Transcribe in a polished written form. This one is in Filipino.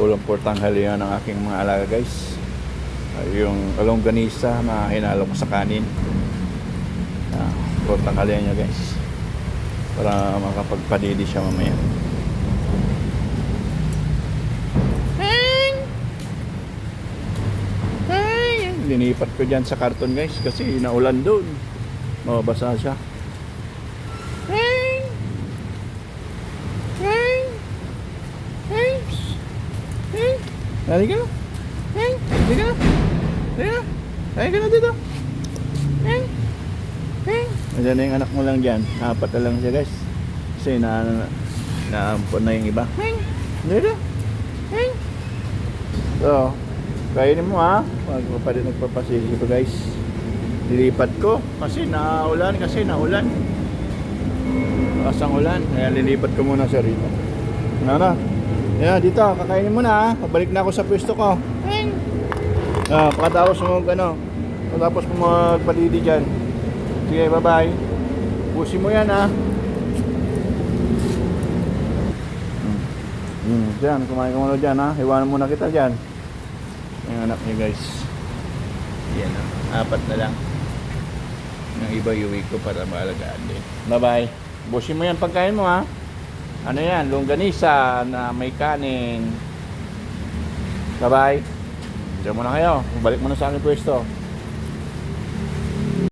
Ulam for tanghalian ng aking mga alaga guys. Yung longganisa na hinalo ko sa kanin. For tanghalian nyo guys. Para makapagpadidi siya mamaya. Linipat ko dyan sa karton guys kasi naulan doon. Mababasa siya. Halika na. Halika na. Halika na dito. Nandiyan na yung anak mo lang dyan. Apat na lang siya guys. Kasi naampon na yung iba. Dito. So, kainin mo ha. Nagpapasisi ko guys. Lilipat ko. Kasi naulan. Kasang ulan. Kaya lilipat ko muna siya rito. Ano na? Yan, dito, kakainin mo na ha. Pabalik na ako sa pwesto ko. Pagkatapos mo pagkatapos mo magpadidi dyan. Sige, bye bye. Pusin mo yan ha. Dyan, kumain ka muna dyan ha. Iwanan muna kita dyan. Yung anak niya guys. Yan ha. 4 na lang. Yung iba iuwi ko para maalagaan din. Bye bye. Pusin mo yan pagkain mo ha. Ano yan? Longganisa na may kanin. Bye-bye. Diyan muna kayo. Balik mo na sa aking pwesto.